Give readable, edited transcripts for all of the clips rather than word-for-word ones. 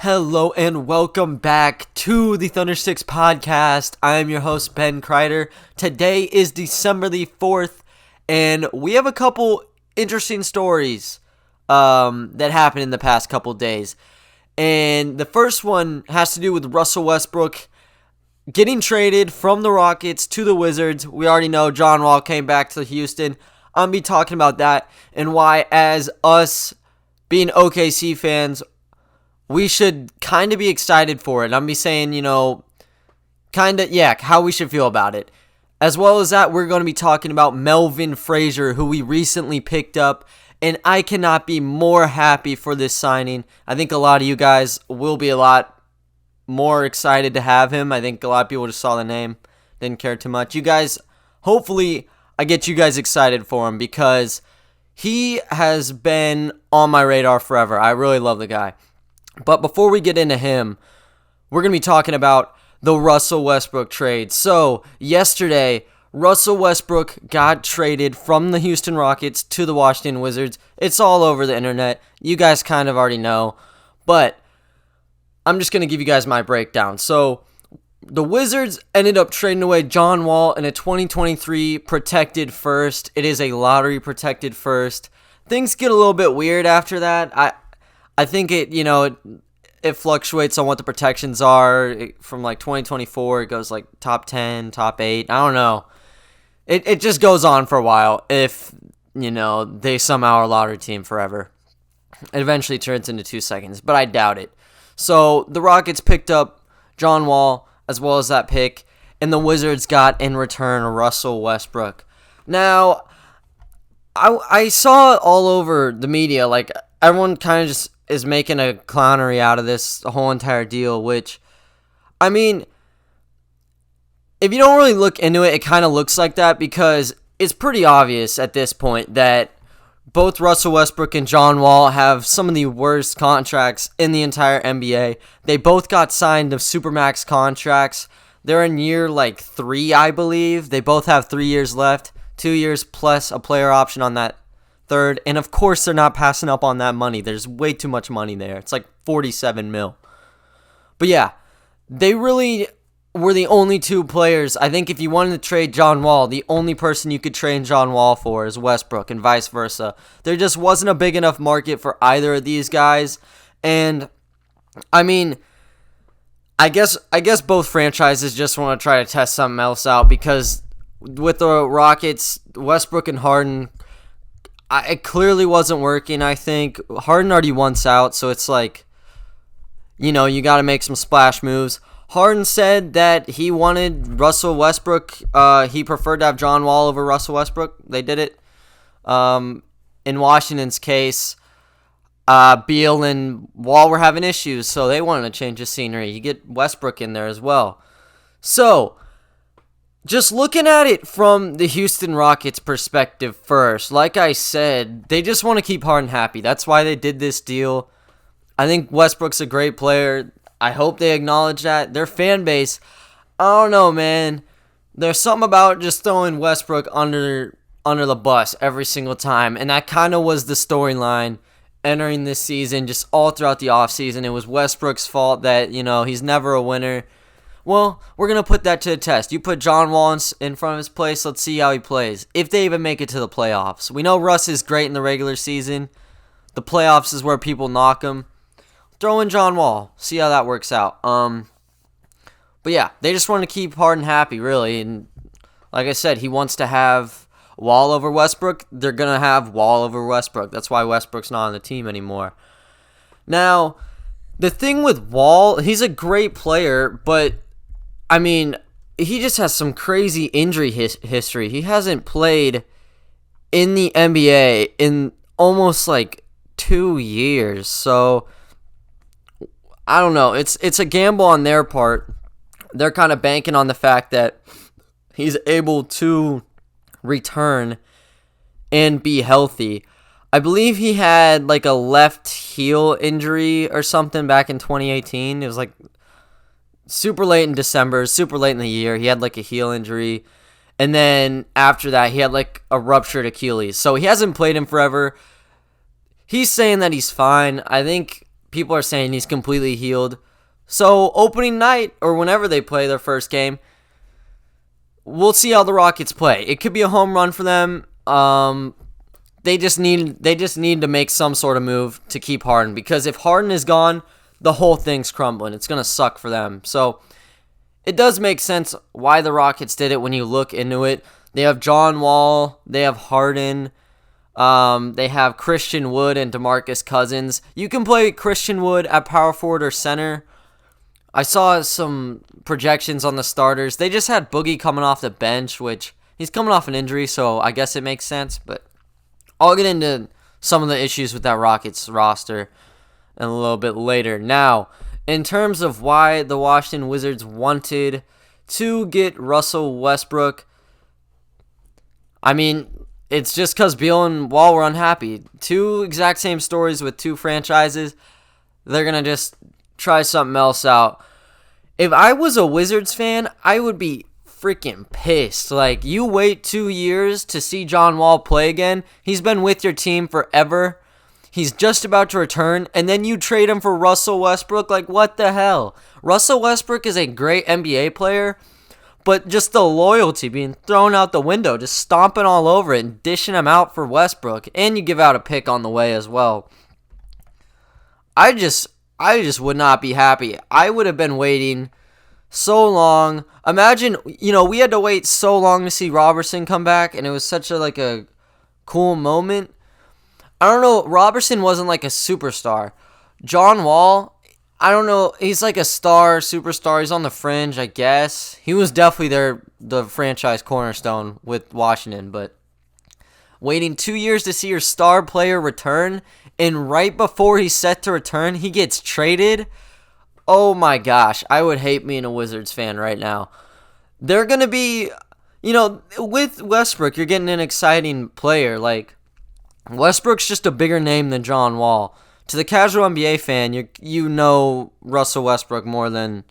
Hello and welcome back to the Thunder Six podcast. I am your host, Ben Kreider. Today is December the 4th, and we have a couple interesting stories that happened in the past couple days. And the first one has to do with Russell Westbrook getting traded from the Rockets to the Wizards. We already know John Wall came back to Houston. I'm going to be talking about that and why, as us being OKC fans, we should kind of be excited for it. I'm going to be saying, how we should feel about it. As well as that, we're going to be talking about Melvin Frazier, who we recently picked up, and I cannot be more happy for this signing. I think a lot of you guys will be a lot more excited to have him. I think a lot of people just saw the name, didn't care too much. You guys, hopefully, I get you guys excited for him because he has been on my radar forever. I really love the guy. But before we get into him, we're going to be talking about the Russell Westbrook trade. So, yesterday, Russell Westbrook got traded from the Houston Rockets to the Washington Wizards. It's all over the internet. You guys kind of already know. But I'm just going to give you guys my breakdown. So, the Wizards ended up trading away John Wall in a 2023 protected first. It is a lottery protected first. Things get a little bit weird after that. I think it fluctuates on what the protections are. From like 2024, it goes like top 10, top 8. I don't know. It just goes on for a while if, they somehow are a lottery team forever. It eventually turns into 2 seconds, but I doubt it. So the Rockets picked up John Wall as well as that pick, and the Wizards got in return Russell Westbrook. Now, I saw it all over the media, like everyone kind of just is making a clownery out of this whole entire deal, which, I mean, if you don't really look into it, it kind of looks like that because it's pretty obvious at this point that both Russell Westbrook and John Wall have some of the worst contracts in the entire NBA. They both got signed to Supermax contracts. They're in year 3, I believe. They both have 3 years left, 2 years plus a player option on that third, and of course they're not passing up on that money. There's way too much money there. It's like 47 mil. But yeah, they really were the only two players. I think if you wanted to trade John Wall, the only person you could trade John Wall for is Westbrook and vice versa. There just wasn't a big enough market for either of these guys. And I mean, I guess both franchises just want to try to test something else out because with the Rockets, Westbrook and Harden, it clearly wasn't working, I think. Harden already wants out, so it's like, you got to make some splash moves. Harden said that he wanted Russell Westbrook. He preferred to have John Wall over Russell Westbrook. They did it. In Washington's case, Beal and Wall were having issues, so they wanted to change the scenery. You get Westbrook in there as well. So, just looking at it from the Houston Rockets perspective first, like I said, they just want to keep Harden happy. That's why they did this deal. I think Westbrook's a great player. I hope they acknowledge that. Their fan base, I don't know, man. There's something about just throwing Westbrook under the bus every single time, and that kind of was the storyline entering this season, just all throughout the offseason. It was Westbrook's fault that, he's never a winner. Well, we're going to put that to the test. You put John Wall in front of his place, let's see how he plays. If they even make it to the playoffs. We know Russ is great in the regular season. The playoffs is where people knock him. Throw in John Wall. See how that works out. But yeah, they just want to keep Harden happy, really. And like I said, he wants to have Wall over Westbrook. They're going to have Wall over Westbrook. That's why Westbrook's not on the team anymore. Now, the thing with Wall, he's a great player, but I mean, he just has some crazy injury history. He hasn't played in the NBA in almost 2 years. So, I don't know. It's a gamble on their part. They're kind of banking on the fact that he's able to return and be healthy. I believe he had a left heel injury or something back in 2018. It was super late in December, super late in the year. He had a heel injury. And then after that, he had a ruptured Achilles. So he hasn't played in forever. He's saying that he's fine. I think People are saying he's completely healed. So opening night, or whenever they play their first game, we'll see how the Rockets play. It could be a home run for them. They just need to make some sort of move to keep Harden, because if Harden is gone, the whole thing's crumbling. It's going to suck for them. So it does make sense why the Rockets did it when you look into it. They have John Wall, they have Harden, they have Christian Wood and DeMarcus Cousins. You can play Christian Wood at power forward or center. I saw some projections on the starters. They just had Boogie coming off the bench, which he's coming off an injury, so I guess it makes sense. But I'll get into some of the issues with that Rockets roster in a little bit later. Now, in terms of why the Washington Wizards wanted to get Russell Westbrook, I mean, it's just because Beal and Wall were unhappy. Two exact same stories with two franchises. They're going to just try something else out. If I was a Wizards fan, I would be freaking pissed. Like, you wait 2 years to see John Wall play again. He's been with your team forever. He's just about to return, and then you trade him for Russell Westbrook. Like, what the hell? Russell Westbrook is a great NBA player, but just the loyalty being thrown out the window, just stomping all over it and dishing him out for Westbrook, and you give out a pick on the way as well. I just would not be happy. I would have been waiting so long. Imagine, we had to wait so long to see Robertson come back, and it was such a cool moment. I don't know, Robertson wasn't like a superstar. John Wall, I don't know, he's like a superstar. He's on the fringe, I guess. He was definitely the franchise cornerstone with Washington, but waiting 2 years to see your star player return, and right before he's set to return, he gets traded. Oh my gosh, I would hate being a Wizards fan right now. They're going to be, with Westbrook, you're getting an exciting player. Like, Westbrook's just a bigger name than John Wall. To the casual NBA fan, you know Russell Westbrook more than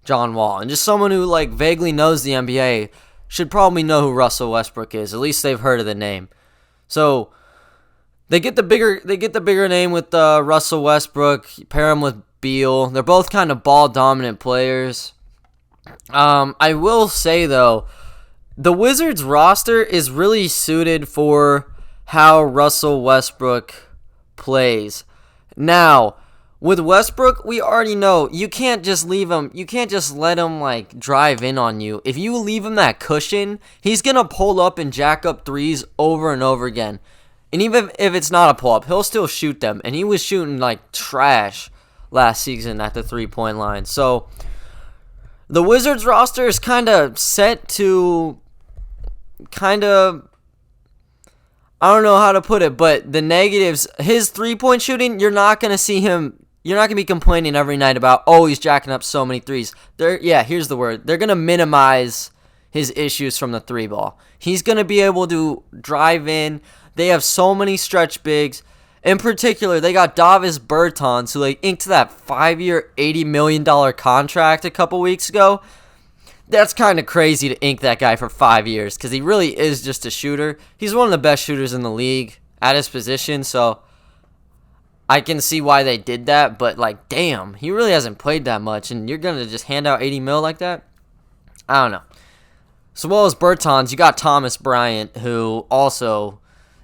John Wall. And just someone who vaguely knows the NBA should probably know who Russell Westbrook is. At least they've heard of the name. So they get the bigger name with Russell Westbrook. Pair him with Beal. They're both kind of ball dominant players. I will say though, the Wizards roster is really suited for how Russell Westbrook plays. Now, with Westbrook, we already know you can't just leave him. You can't just let him drive in on you. If you leave him that cushion, he's gonna pull up and jack up threes over and over again. And even if it's not a pull-up, he'll still shoot them. And he was shooting like trash last season at the three-point line. So the Wizards roster is kind of set to I don't know how to put it, but the negatives, his three-point shooting, you're not going to be complaining every night about, oh, he's jacking up so many threes. Here's the word. They're going to minimize his issues from the three ball. He's going to be able to drive in. They have so many stretch bigs. In particular, they got Davis Bertans, who inked that 5-year, $80 million contract a couple weeks ago. That's kind of crazy to ink that guy for 5 years because he really is just a shooter. He's one of the best shooters in the league at his position, so I can see why they did that. But, damn, he really hasn't played that much, and you're going to just hand out $80 million like that? I don't know. So, well as Bertans, you got Thomas Bryant, who also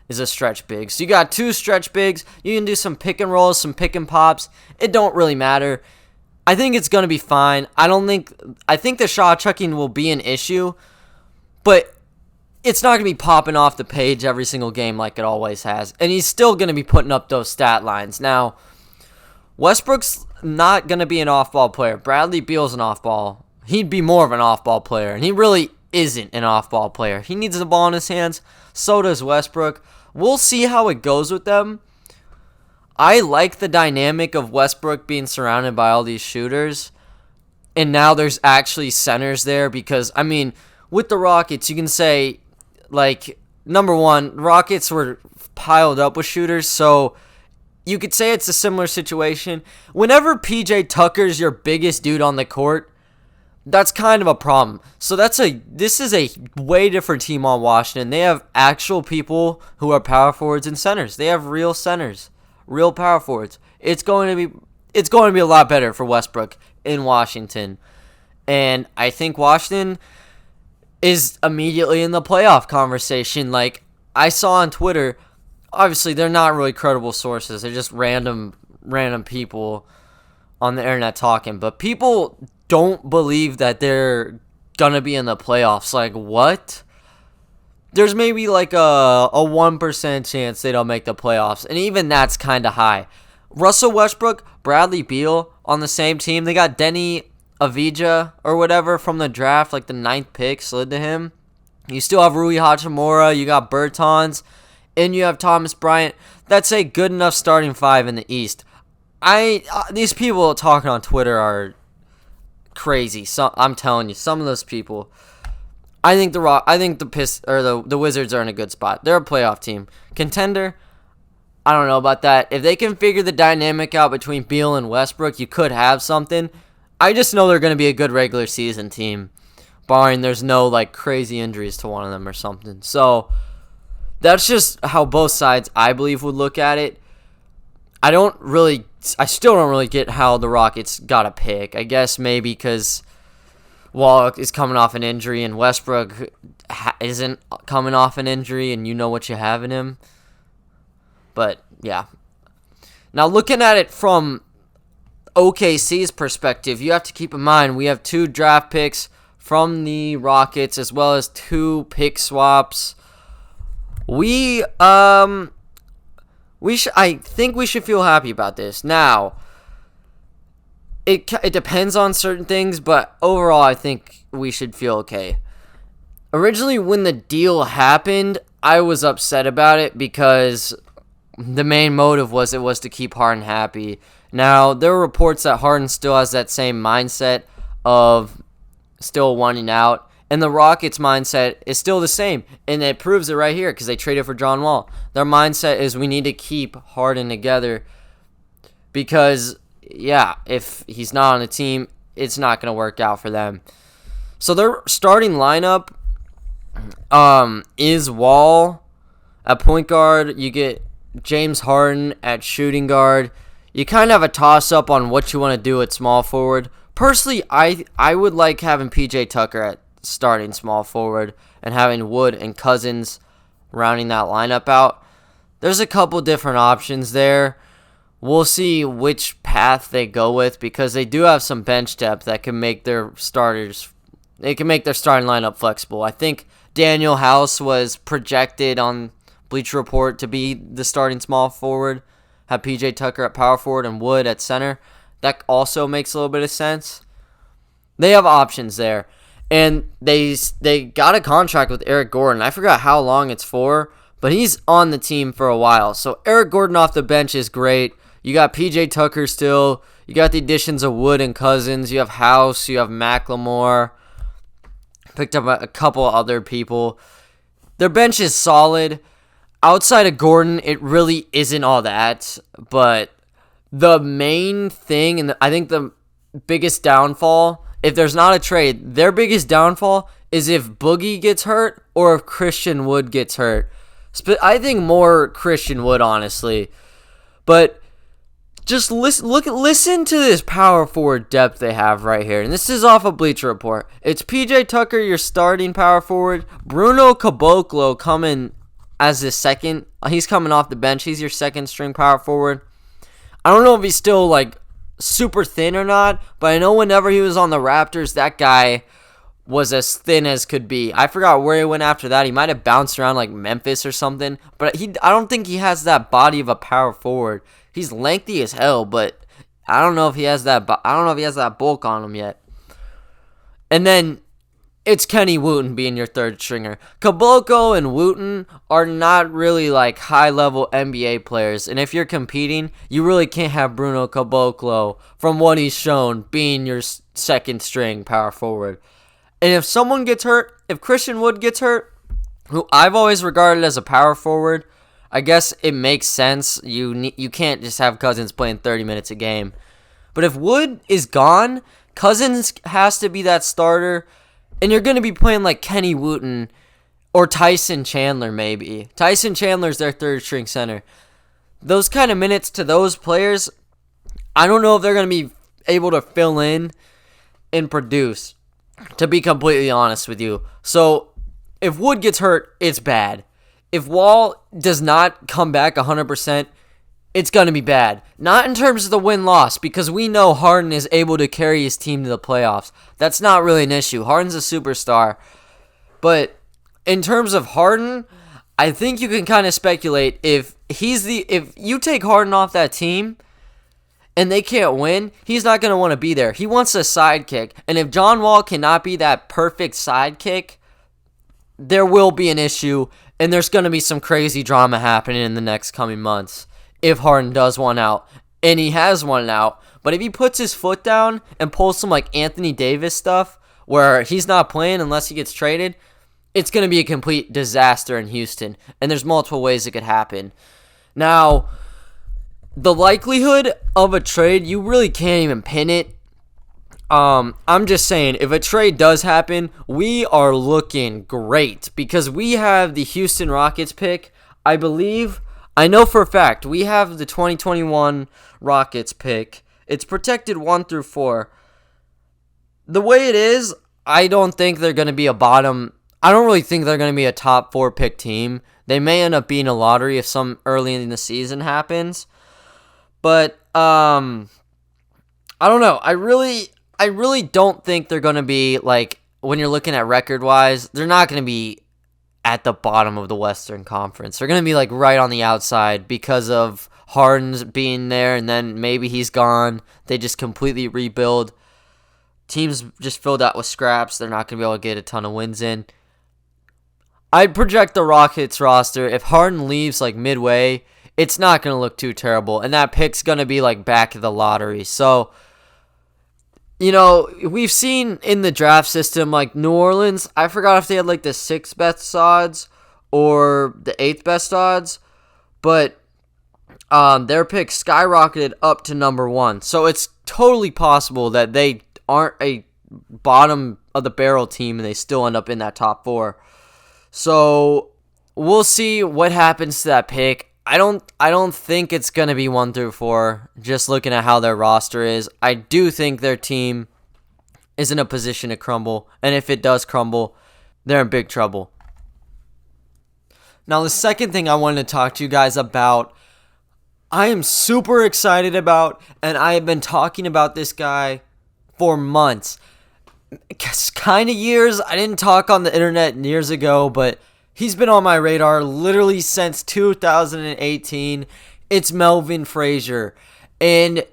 is a stretch big. So, you got two stretch bigs. You can do some pick and rolls, some pick and pops. It don't really matter. I think it's going to be fine. I think the shot chucking will be an issue, but it's not going to be popping off the page every single game like it always has. And he's still going to be putting up those stat lines. Now, Westbrook's not going to be an off-ball player. Bradley Beal's an off-ball. He'd be more of an off-ball player, and he really isn't an off-ball player. He needs the ball in his hands. So does Westbrook. We'll see how it goes with them. I like the dynamic of Westbrook being surrounded by all these shooters, and now there's actually centers there because, with the Rockets, you can say, number one, Rockets were piled up with shooters, so you could say it's a similar situation. Whenever PJ Tucker's your biggest dude on the court, that's kind of a problem. So this is a way different team on Washington. They have actual people who are power forwards and centers. They have real centers. Real power forwards. it's going to be a lot better for Westbrook in Washington. And I think Washington is immediately in the playoff conversation. Like, I saw on Twitter, obviously they're not really credible sources. They're just random people on the internet talking. But people don't believe that they're going to be in the playoffs. Like, what? There's maybe like a 1% chance they don't make the playoffs. And even that's kind of high. Russell Westbrook, Bradley Beal on the same team. They got Denny Avdija or whatever from the draft, like the 9th pick slid to him. You still have Rui Hachimura, you got Bertans, and you have Thomas Bryant. That's a good enough starting 5 in the East. These people talking on Twitter are crazy. So I'm telling you, some of those people. I think the Wizards are in a good spot. They're a playoff team, contender. I don't know about that. If they can figure the dynamic out between Beal and Westbrook, you could have something. I just know they're going to be a good regular season team, barring there's no like crazy injuries to one of them or something. So that's just how both sides, I believe, would look at it. I still don't really get how the Rockets got a pick. I guess maybe because Wall is coming off an injury and Westbrook isn't coming off an injury, and you know what you have in him. But, yeah. Now, looking at it from OKC's perspective, you have to keep in mind we have 2 draft picks from the Rockets as well as 2 pick swaps. I think we should feel happy about this. Now, it depends on certain things, but overall, I think we should feel okay. Originally, when the deal happened, I was upset about it because the main motive was to keep Harden happy. Now, there are reports that Harden still has that same mindset of still wanting out, and the Rockets' mindset is still the same, and it proves it right here because they traded for John Wall. Their mindset is we need to keep Harden together because, yeah, if he's not on the team, it's not going to work out for them. So their starting lineup is Wall at point guard. You get James Harden at shooting guard. You kind of have a toss-up on what you want to do at small forward. Personally, I would like having P.J. Tucker at starting small forward and having Wood and Cousins rounding that lineup out. There's a couple different options there. We'll see which path they go with because they do have some bench depth that can make their starting lineup flexible. I think Daniel House was projected on Bleacher Report to be the starting small forward, have P.J. Tucker at power forward and Wood at center. That also makes a little bit of sense. They have options there. And they got a contract with Eric Gordon. I forgot how long it's for, but he's on the team for a while. So Eric Gordon off the bench is great. You got P.J. Tucker still. You got the additions of Wood and Cousins. You have House. You have McLemore. Picked up a couple other people. Their bench is solid. Outside of Gordon, it really isn't all that. But the main thing, and I think the biggest downfall, if there's not a trade, their biggest downfall is if Boogie gets hurt or if Christian Wood gets hurt. I think more Christian Wood, honestly. But just listen to this power forward depth they have right here. And this is off of Bleacher Report. It's P.J. Tucker, your starting power forward. Bruno Caboclo coming as his second. He's coming off the bench. He's your second string power forward. I don't know if he's still like super thin or not, but I know whenever he was on the Raptors, that guy was as thin as could be. I forgot where he went after that. He might have bounced around like Memphis or something, but I don't think he has that body of a power forward. He's lengthy as hell, but I don't know if he has that. I don't know if he has that bulk on him yet. And then it's Kenny Wooten being your third stringer. Caboclo and Wooten are not really like high-level NBA players. And if you're competing, you really can't have Bruno Caboclo, from what he's shown, being your second string power forward. And if someone gets hurt, if Christian Wood gets hurt, who I've always regarded as a power forward, I guess it makes sense. You can't just have Cousins playing 30 minutes a game. But if Wood is gone, Cousins has to be that starter. And you're going to be playing like Kenny Wooten or Tyson Chandler maybe. Tyson Chandler's their third string center. Those kind of minutes to those players, I don't know if they're going to be able to fill in and produce, to be completely honest with you. So if Wood gets hurt, it's bad. If Wall does not come back 100%, it's going to be bad. Not in terms of the win-loss, because we know Harden is able to carry his team to the playoffs. That's not really an issue. Harden's a superstar. But in terms of Harden, I think you can kind of speculate if you take Harden off that team and they can't win, he's not going to want to be there. He wants a sidekick. And if John Wall cannot be that perfect sidekick, there will be an issue, and there's going to be some crazy drama happening in the next coming months if Harden does one out. And he has one out. But if he puts his foot down and pulls some like Anthony Davis stuff where he's not playing unless he gets traded, it's going to be a complete disaster in Houston. And there's multiple ways it could happen. Now, the likelihood of a trade, you really can't even pin it. I'm just saying, if a trade does happen, we are looking great because we have the Houston Rockets pick. I know for a fact, we have the 2021 Rockets pick. It's protected 1 through 4. The way it is, I don't think they're going to be I don't really think they're going to be a top 4 pick team. They may end up being a lottery if some early in the season happens. But, I don't know. I really don't think they're going to be, like, when you're looking at record-wise, they're not going to be at the bottom of the Western Conference. They're going to be, like, right on the outside because of Harden's being there, and then maybe he's gone. They just completely rebuild. Teams just filled out with scraps. They're not going to be able to get a ton of wins in. I'd project the Rockets roster. If Harden leaves, like, midway, it's not going to look too terrible, and that pick's going to be, like, back of the lottery. So, you know, we've seen in the draft system, like, New Orleans, I forgot if they had, like, the 6th best odds or the 8th best odds, but their pick skyrocketed up to number 1. So it's totally possible that they aren't a bottom of the barrel team and they still end up in that top 4. So we'll see what happens to that pick. I don't think it's going to be 1 through 4, just looking at how their roster is. I do think their team is in a position to crumble, and if it does crumble, they're in big trouble. Now, the second thing I wanted to talk to you guys about, I am super excited about, and I have been talking about this guy for months. Kind of years. I didn't talk on the internet years ago, but he's been on my radar literally since 2018. It's Melvin Frazier. And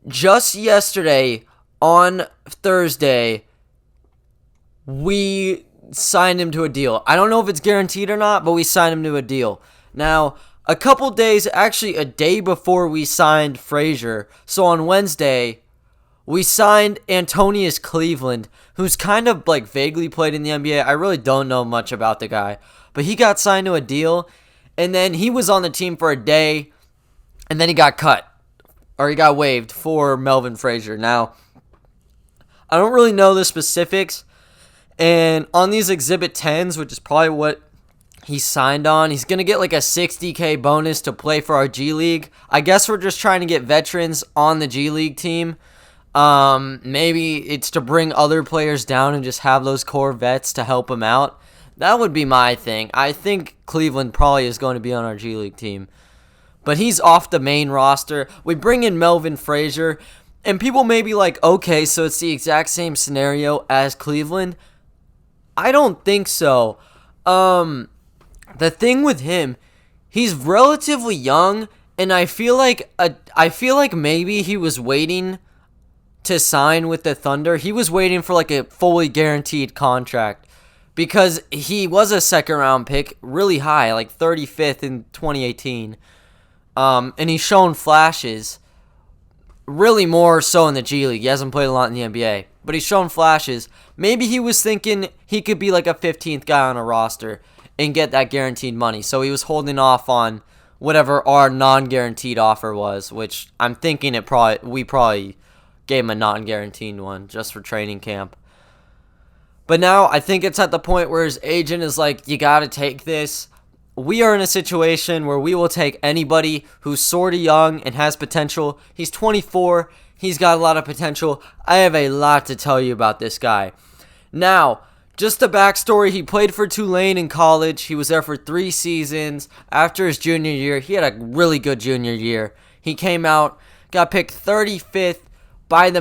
just yesterday, on Thursday, we signed him to a deal. I don't know if it's guaranteed or not, but we signed him to a deal. Now, a couple days, actually a day before we signed Frazier, so on Wednesday, we signed Antonius Cleveland, who's kind of like vaguely played in the NBA. I really don't know much about the guy. But he got signed to a deal, and then he was on the team for a day, and then he got cut, or he got waived for Melvin Frazier. Now, I don't really know the specifics, and on these Exhibit 10s, which is probably what he signed on, he's going to get like a $60K bonus to play for our G League. I guess we're just trying to get veterans on the G League team. Maybe it's to bring other players down and just have those core vets to help him out. That would be my thing. I think Cleveland probably is going to be on our G League team. But he's off the main roster. We bring in Melvin Frazier, and people may be like, okay, so it's the exact same scenario as Cleveland. I don't think so. The thing with him, he's relatively young, and I feel like maybe he was waiting to sign with the Thunder. He was waiting for like a fully guaranteed contract because he was a second round pick, really high, like 35th in 2018. And he's shown flashes, really more so in the G League. He hasn't played a lot in the NBA, but he's shown flashes. Maybe he was thinking he could be like a 15th guy on a roster and get that guaranteed money. So he was holding off on whatever our non-guaranteed offer was, which I'm thinking we probably gave him a non-guaranteed one just for training camp. But now I think it's at the point where his agent is like, you got to take this. we are in a situation where we will take anybody who's sort of young and has potential. He's 24. He's got a lot of potential. I have a lot to tell you about this guy. Now, just the backstory, he played for Tulane in college. He was there for 3 seasons. After his junior year, he had a really good junior year. He came out, got picked 35th by the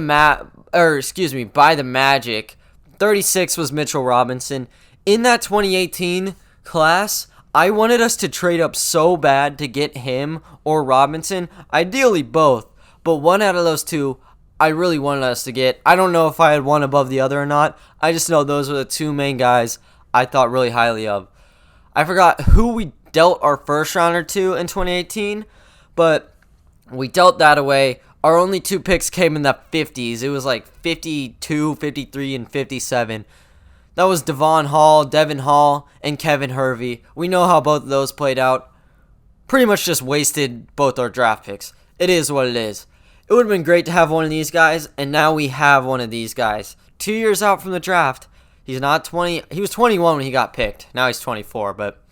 Magic. 36 was Mitchell Robinson. In that 2018 class, I wanted us to trade up so bad to get him or Robinson, ideally both, but one out of those two I really wanted us to get. I don't know if I had one above the other or not. I just know those were the 2 main guys I thought really highly of. I forgot who we dealt our first rounder to in 2018, but we dealt that away. Our only 2 picks came in the 50s. It was like 52, 53, and 57. That was Devon Devin Hall, and Kevin Hervey. We know how both of those played out. Pretty much just wasted both our draft picks. It is what it is. It would have been great to have one of these guys, and now we have one of these guys. 2 years out from the draft. He's not 20. He was 21 when he got picked. Now he's 24, but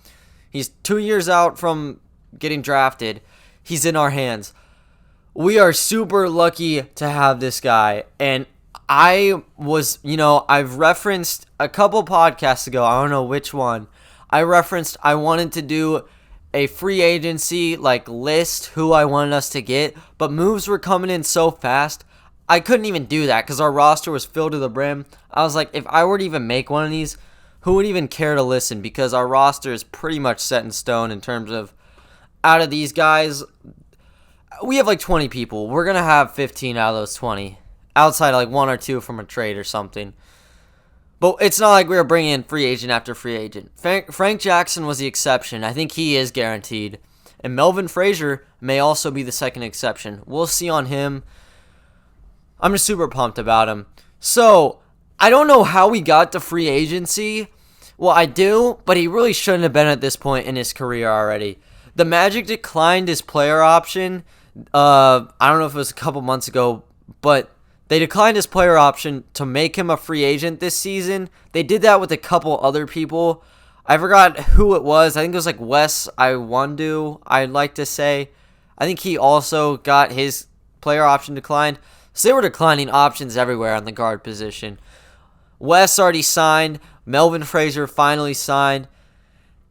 he's 2 years out from getting drafted. He's in our hands. We are super lucky to have this guy, and I've referenced a couple podcasts ago, I don't know which one, I wanted to do a free agency list who I wanted us to get, but moves were coming in so fast, I couldn't even do that because our roster was filled to the brim. I was like, if I were to even make one of these, who would even care to listen? Because our roster is pretty much set in stone in terms of, out of these guys, we have 20 people. We're going to have 15 out of those 20. Outside 1 or 2 from a trade or something. But it's not like we were bringing in free agent after free agent. Frank Jackson was the exception. I think he is guaranteed. And Melvin Frazier may also be the second exception. We'll see on him. I'm just super pumped about him. So, I don't know how we got to free agency. Well, I do, but he really shouldn't have been at this point in his career already. The Magic declined his player option. I don't know if it was a couple months ago, but they declined his player option to make him a free agent this season. They did that with a couple other people. I forgot who it was. I think it was Wes Iwundu, I'd like to say. I think he also got his player option declined. So they were declining options everywhere on the guard position. Wes already signed. Melvin Frazier finally signed.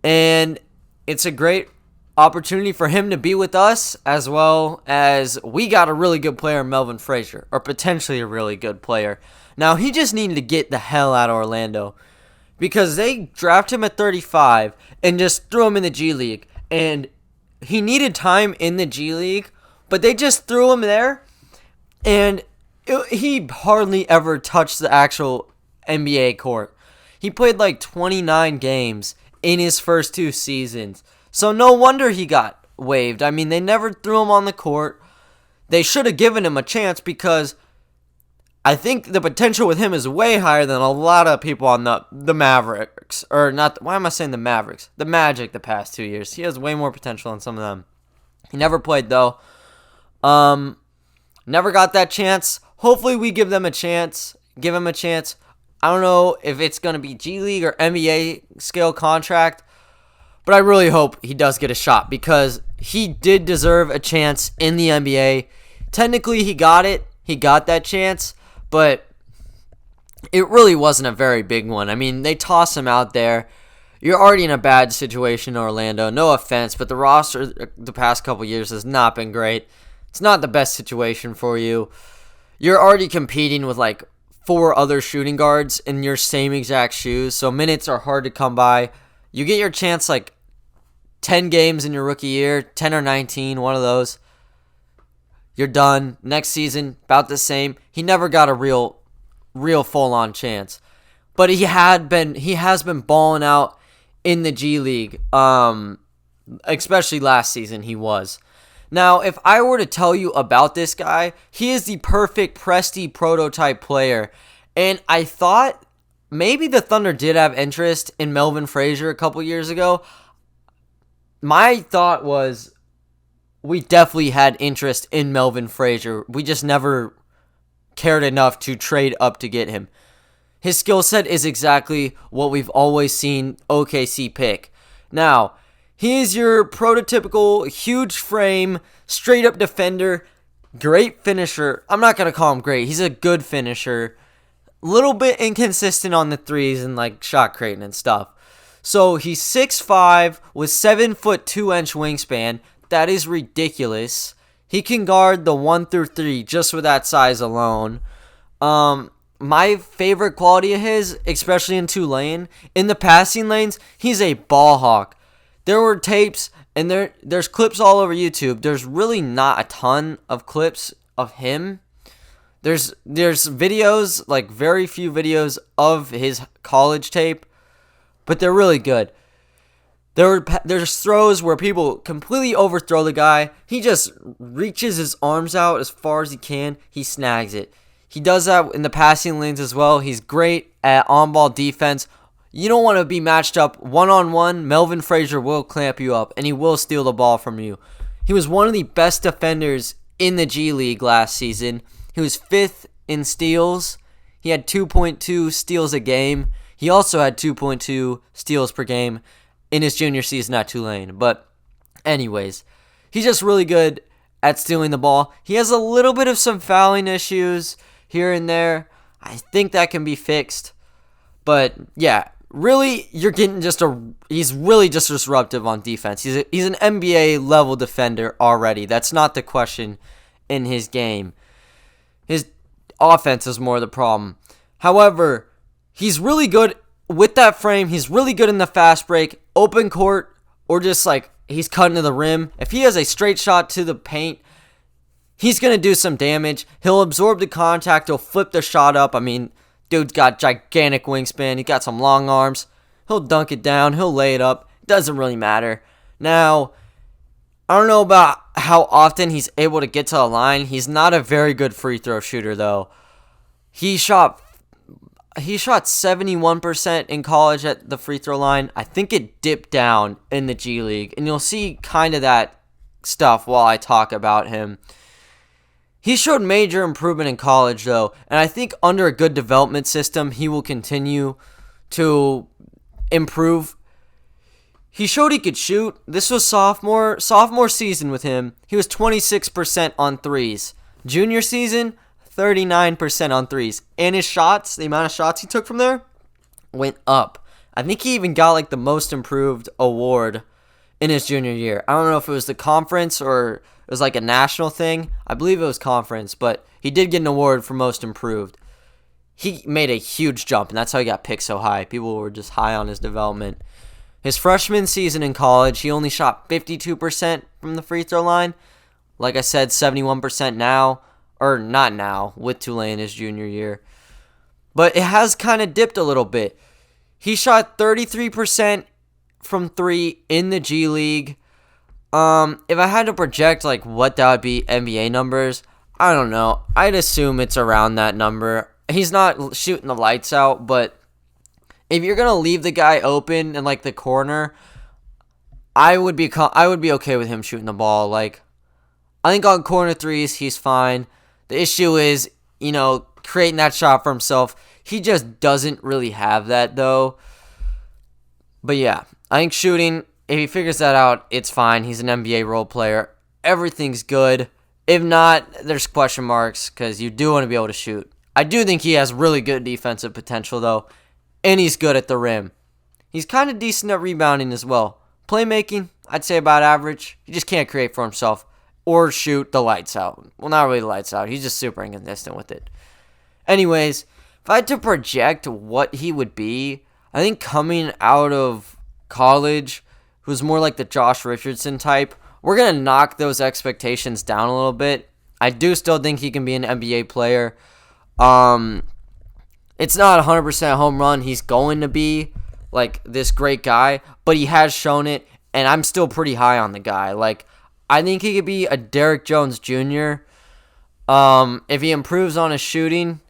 And it's a great opportunity for him to be with us, as well as we got a really good player in Melvin Frazier, or potentially a really good player. Now, he just needed to get the hell out of Orlando because they drafted him at 35 and just threw him in the G League. And he needed time in the G League, but they just threw him there, and he hardly ever touched the actual NBA court. He played 29 games in his first 2 seasons. So no wonder he got waived. I mean, they never threw him on the court. They should have given him a chance because I think the potential with him is way higher than a lot of people on the Mavericks. Or not, why am I saying the Mavericks? The Magic the past 2 years. He has way more potential than some of them. He never played though. Never got that chance. Hopefully we give them a chance. Give him a chance. I don't know if it's going to be G League or NBA scale contract. But I really hope he does get a shot because he did deserve a chance in the NBA. Technically, he got it. He got that chance, but it really wasn't a very big one. I mean, they toss him out there. You're already in a bad situation in Orlando. No offense, but the roster the past couple years has not been great. It's not the best situation for you. You're already competing with 4 other shooting guards in your same exact shoes, so minutes are hard to come by. You get your chance 10 games in your rookie year, 10 or 19, one of those. You're done. Next season, about the same. He never got a real full-on chance. But he has been balling out in the G League. Especially last season, he was. Now, if I were to tell you about this guy, he is the perfect Presti prototype player. And I thought maybe the Thunder did have interest in Melvin Frazier a couple years ago. My thought was we definitely had interest in Melvin Frazier. We just never cared enough to trade up to get him. His skill set is exactly what we've always seen OKC pick. Now, He is your prototypical huge frame, straight up defender, great finisher. I'm not going to call him great. He's a good finisher. Little bit inconsistent on the threes and like shot creating and stuff. So he's 6'5" with 7'2" wingspan. That is ridiculous. He can guard the 1 through 3 just with that size alone. My favorite quality of his, especially in Tulane, in the passing lanes, he's a ball hawk. There were tapes and there's clips all over YouTube. There's really not a ton of clips of him. There's videos, like very few videos of his college tape, but they're really good. There's throws where people completely overthrow the guy. He just reaches his arms out as far as he can. He snags it. He does that in the passing lanes as well. He's great at on-ball defense. You don't want to be matched up one-on-one. Melvin Frazier will clamp you up, and he will steal the ball from you. He was one of the best defenders in the G League last season. He was 5th in steals. He had 2.2 steals a game. He also had 2.2 steals per game in his junior season at Tulane. But anyways, he's just really good at stealing the ball. He has a little bit of some fouling issues here and there. I think that can be fixed. But yeah, really, you're getting he's really just disruptive on defense. He's an NBA level defender already. That's not the question in his game. His offense is more the problem. However, he's really good with that frame. He's really good in the fast break, open court, or just like he's cutting to the rim. If he has a straight shot to the paint, he's going to do some damage. He'll absorb the contact. He'll flip the shot up. I mean, dude's got gigantic wingspan. He got some long arms. He'll dunk it down. He'll lay it up. Doesn't really matter. Now, I don't know about how often he's able to get to the line. He's not a very good free throw shooter, though. He shot 71% in college at the free throw line. I think it dipped down in the G League, and you'll see kind of that stuff while I talk about him. He showed major improvement in college, though, and I think under a good development system, he will continue to improve. He showed he could shoot. This was sophomore season with him. He was 26% on threes. Junior season, 39% on threes. And his shots, the amount of shots he took from there, went up. I think he even got like the most improved award in his junior year. I don't know if it was the conference or it was like a national thing. I believe it was conference, but he did get an award for most improved. He made a huge jump, and that's how he got picked so high. People were just high on his development. His freshman season in college, he only shot 52% from the free throw line. Like I said, 71% now, or not now, with Tulane his junior year. But it has kind of dipped a little bit. He shot 33% from 3 in the G League. If I had to project like what that would be NBA numbers, I don't know. I'd assume it's around that number. He's not shooting the lights out, but if you're gonna leave the guy open in like the corner, I would be okay with him shooting the ball. Like, I think on corner threes he's fine. The issue is, creating that shot for himself. He just doesn't really have that though. But yeah, I think shooting, if he figures that out, it's fine. He's an NBA role player. Everything's good. If not, there's question marks because you do want to be able to shoot. I do think he has really good defensive potential though. And he's good at the rim. He's kind of decent at rebounding as well. Playmaking, I'd say about average. He just can't create for himself or shoot the lights out. Well, not really the lights out. He's just super inconsistent with it. Anyways, if I had to project what he would be, I think coming out of college, who's more like the Josh Richardson type, we're going to knock those expectations down a little bit. I do still think he can be an NBA player. It's not 100% home run. He's going to be like this great guy, but he has shown it, and I'm still pretty high on the guy. Like, I think he could be a Derrick Jones Jr. If he improves on his shooting,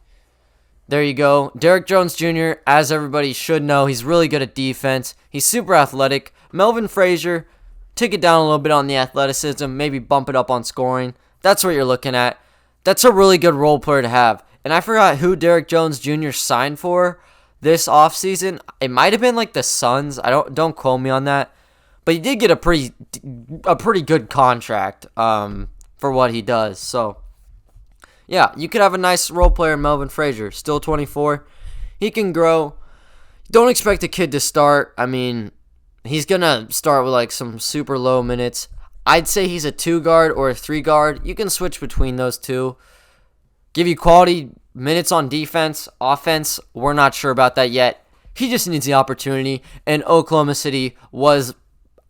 there you go. Derrick Jones Jr., as everybody should know, he's really good at defense. He's super athletic. Melvin Frazier, take it down a little bit on the athleticism, maybe bump it up on scoring. That's what you're looking at. That's a really good role player to have. And I forgot who Derrick Jones Jr. signed for this offseason. It might have been like the Suns. Don't quote me on that. but he did get a pretty good contract for what he does. So, yeah, you could have a nice role player in Melvin Frazier, still 24. He can grow. Don't expect the kid to start. I mean, he's going to start with like some super low minutes. I'd say he's a 2 guard or a 3 guard. You can switch between those two. Give you quality minutes on defense. Offense, we're not sure about that yet. He just needs the opportunity. And Oklahoma City was,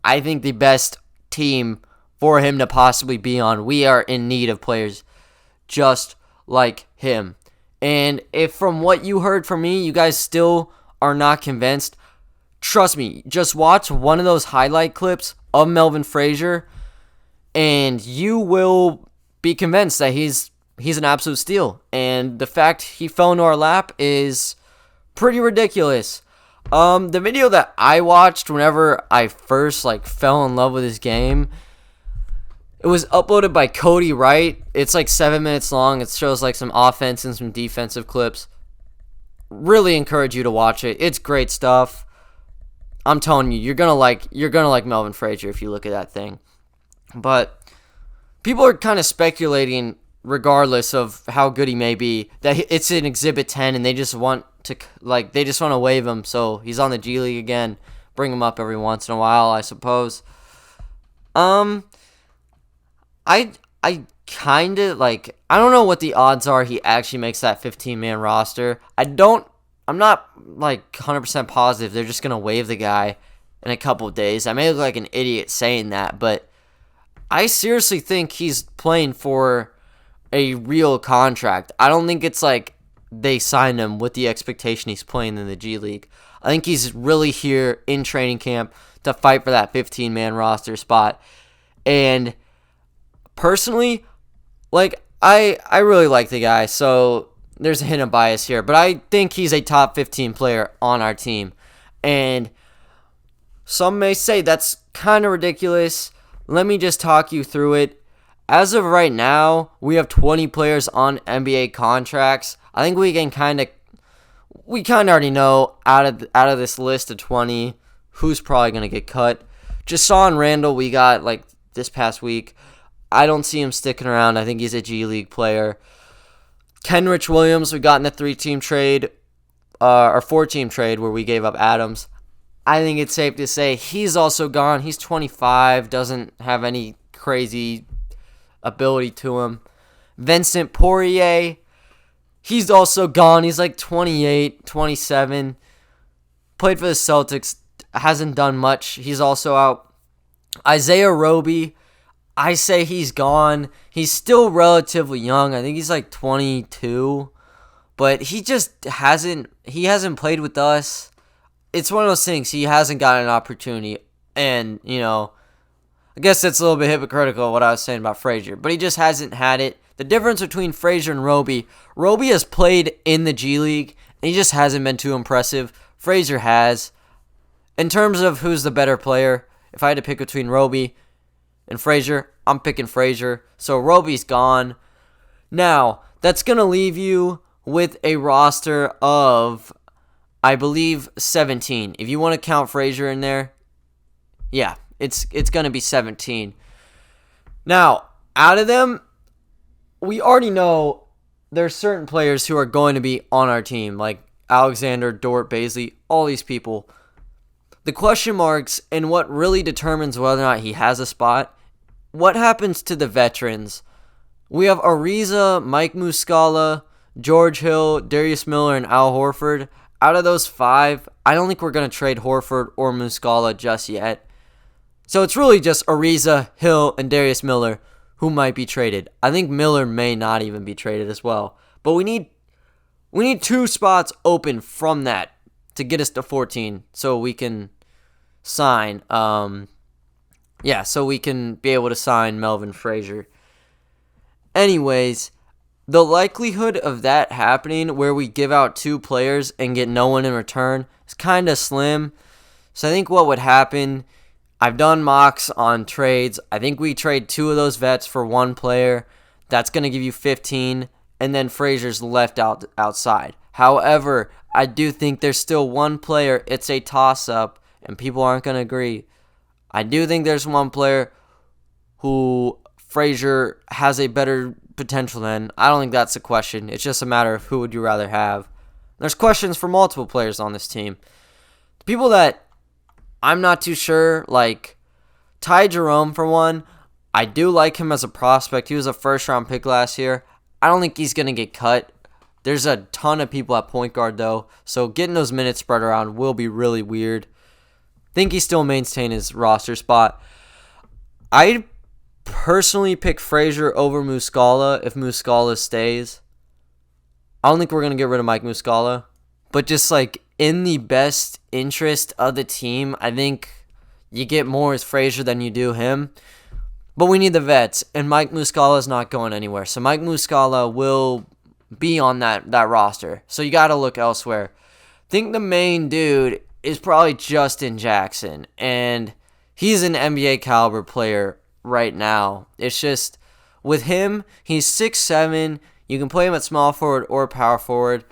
I think, the best team for him to possibly be on. We are in need of players just like him. And if from what you heard from me, you guys still are not convinced, trust me, just watch one of those highlight clips of Melvin Frazier, and you will be convinced that he's an absolute steal. And the fact he fell into our lap is pretty ridiculous. The video that I watched whenever I first fell in love with his game, it was uploaded by Cody Wright. It's 7 minutes long. It shows some offense and some defensive clips. Really encourage you to watch it. It's great stuff. I'm telling you, you're gonna like Melvin Frazier if you look at that thing. But people are kind of speculating, regardless of how good he may be, that it's an Exhibit 10 and they just want to waive him so he's on the G League again. Bring him up every once in a while, I suppose. I kind of I don't know what the odds are he actually makes that 15-man roster. I'm not 100% positive they're just going to waive the guy in a couple of days. I may look like an idiot saying that, but I seriously think he's playing for a real contract. I don't think it's they signed him with the expectation he's playing in the G League. I think he's really here in training camp to fight for that 15-man roster spot. And personally, I really like the guy, so there's a hint of bias here, but I think he's a top 15 player on our team. And some may say that's kind of ridiculous. Let me just talk you through it. As of right now, we have 20 players on NBA contracts. I think we kind of already know out of this list of 20 who's probably going to get cut. Jason Randall, we got this past week. I don't see him sticking around. I think he's a G League player. Kenrich Williams, we got in the 3-team trade, or 4-team trade where we gave up Adams. I think it's safe to say he's also gone. He's 25, doesn't have any crazy ability to him. Vincent Poirier, he's also gone. He's 28, 27. Played for the Celtics, hasn't done much. He's also out. Isaiah Roby, I say he's gone. He's still relatively young. I think he's 22, but he just hasn't played with us. It's one of those things. He hasn't gotten an opportunity, and I guess that's a little bit hypocritical of what I was saying about Frazier, but he just hasn't had it. The difference between Frazier and Roby has played in the G League, and he just hasn't been too impressive. Frazier has. In terms of who's the better player, if I had to pick between Roby and Frazier, I'm picking Frazier. So Roby's gone. Now, that's going to leave you with a roster of, I believe, 17. If you want to count Frazier in there, yeah, it's going to be 17. Now, out of them, we already know there's certain players who are going to be on our team, like Alexander, Dort, Baisley, all these people. The question marks and what really determines whether or not he has a spot, what happens to the veterans? We have Ariza, Mike Muscala, George Hill, Darius Miller, and Al Horford. Out of those 5, I don't think we're going to trade Horford or Muscala just yet. So it's really just Ariza, Hill, and Darius Miller who might be traded. I think Miller may not even be traded as well. But we need 2 spots open from that to get us to 14 so we can sign so we can be able to sign Melvin Frazier. Anyways, the likelihood of that happening where we give out 2 players and get no one in return is kind of slim. So I think what would happen, I've done mocks on trades. I think we trade 2 of those vets for 1 player. That's going to give you 15, and then Frazier's left outside. However, I do think there's still 1 player. It's a toss-up, and people aren't going to agree. I do think there's one player who Frazier has a better potential than. I don't think that's a question. It's just a matter of who would you rather have. There's questions for multiple players on this team. The people that I'm not too sure, like Ty Jerome for one, I do like him as a prospect. He was a first-round pick last year. I don't think he's going to get cut. There's a ton of people at point guard, though, so getting those minutes spread around will be really weird. Think he still maintain his roster spot. I'd personally pick Frazier over Muscala if Muscala stays. I don't think we're going to get rid of Mike Muscala, but just like in the best interest of the team, I think you get more as Frazier than you do him. But we need the vets, and Mike Muscala is not going anywhere. So Mike Muscala will be on that roster. So you got to look elsewhere. I think the main dude is probably Justin Jackson, and he's an NBA caliber player right now. It's just with him, he's 6'7". You can play him at small forward or power forward.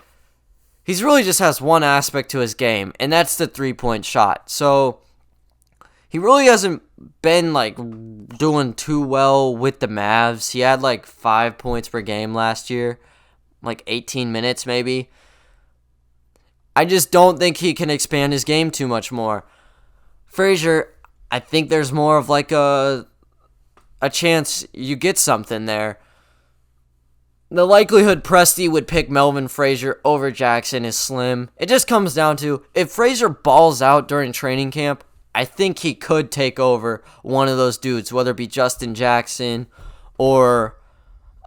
He's really just has one aspect to his game, and that's the three-point shot. So he really hasn't been like doing too well with the Mavs. He had like 5 points per game last year, like 18 minutes maybe. I just don't think he can expand his game too much more. Frazier, I think there's more of like a chance you get something there. The likelihood Presti would pick Melvin Frazier over Jackson is slim. It just comes down to if Frazier balls out during training camp, I think he could take over one of those dudes, whether it be Justin Jackson or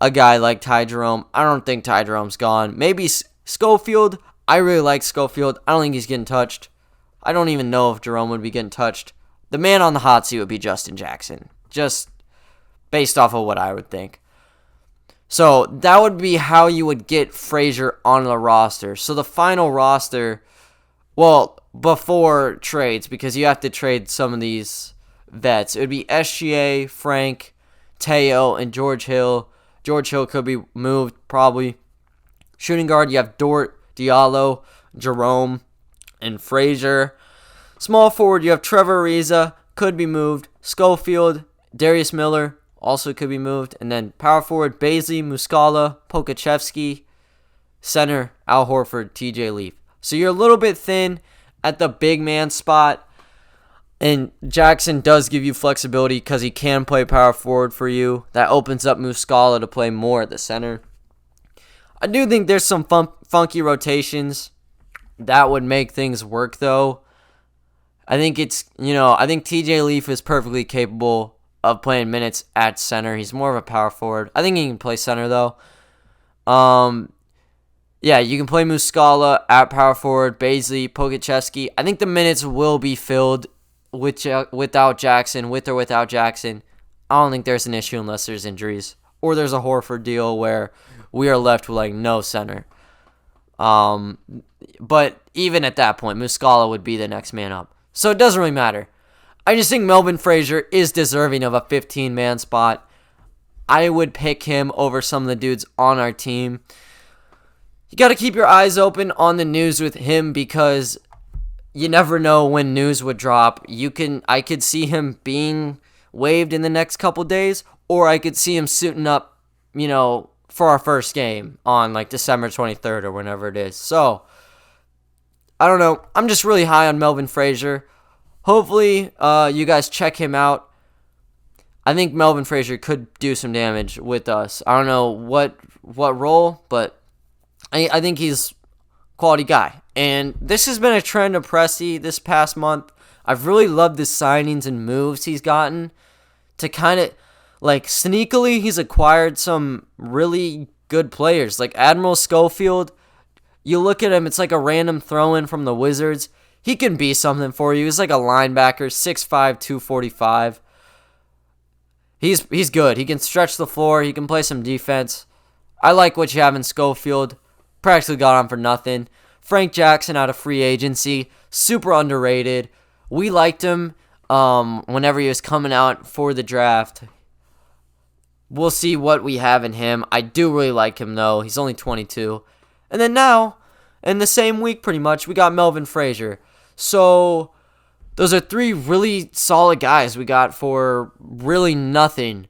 a guy like Ty Jerome. I don't think Ty Jerome's gone. Maybe Schofield. I really like Schofield. I don't think he's getting touched. I don't even know if Jerome would be getting touched. The man on the hot seat would be Justin Jackson, just based off of what I would think. So that would be how you would get Frazier on the roster. So the final roster, well, before trades, because you have to trade some of these vets, it would be SGA, Frank, Teo, and George Hill. George Hill could be moved, probably. Shooting guard, you have Dort, Diallo, Jerome, and Frazier. Small forward, you have Trevor Ariza, could be moved. Schofield, Darius Miller, also could be moved. And then power forward, Baisley, Muscala, Pokachevsky. Center, Al Horford, TJ Leaf. So you're a little bit thin at the big man spot. And Jackson does give you flexibility because he can play power forward for you. That opens up Muscala to play more at the center. I do think there's some funky rotations that would make things work, though. I think I think TJ Leaf is perfectly capable of playing minutes at center. He's more of a power forward. I think he can play center, though. Yeah, you can play Muscala at power forward, Baisley, Pokachevsky. I think the minutes will be filled without Jackson, with or without Jackson. I don't think there's an issue unless there's injuries. Or there's a Horford deal where we are left with like no center. But even at that point, Muscala would be the next man up. So it doesn't really matter. I just think Melvin Frazier is deserving of a 15-man spot. I would pick him over some of the dudes on our team. You got to keep your eyes open on the news with him because you never know when news would drop. I could see him being waived in the next couple days, or I could see him suiting up, for our first game on like December 23rd or whenever it is. So, I don't know. I'm just really high on Melvin Frazier. Hopefully, you guys check him out. I think Melvin Frazier could do some damage with us. I don't know what role, but I think he's a quality guy. And this has been a trend of Presti this past month. I've really loved the signings and moves he's gotten to kind of, like, sneakily, he's acquired some really good players. Like Admiral Schofield, you look at him, it's like a random throw-in from the Wizards. He can be something for you. He's like a linebacker, 6'5", 245. He's good. He can stretch the floor. He can play some defense. I like what you have in Schofield. Practically got on for nothing. Frank Jackson out of free agency. Super underrated. We liked him whenever he was coming out for the draft. We'll see what we have in him. I do really like him, though. He's only 22. And then now, in the same week pretty much, we got Melvin Frazier. So those are three really solid guys we got for really nothing.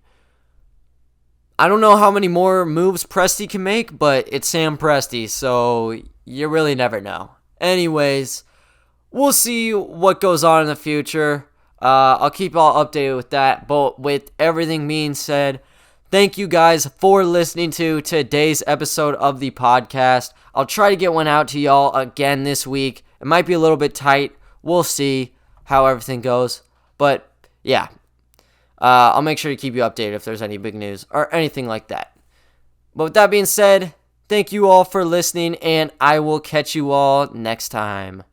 I don't know how many more moves Presti can make, but it's Sam Presti, so you really never know. Anyways, we'll see what goes on in the future. I'll keep all updated with that. But with everything being said, thank you guys for listening to today's episode of the podcast. I'll try to get one out to y'all again this week. It might be a little bit tight. We'll see how everything goes. But yeah, I'll make sure to keep you updated if there's any big news or anything like that. But with that being said, thank you all for listening, and I will catch you all next time.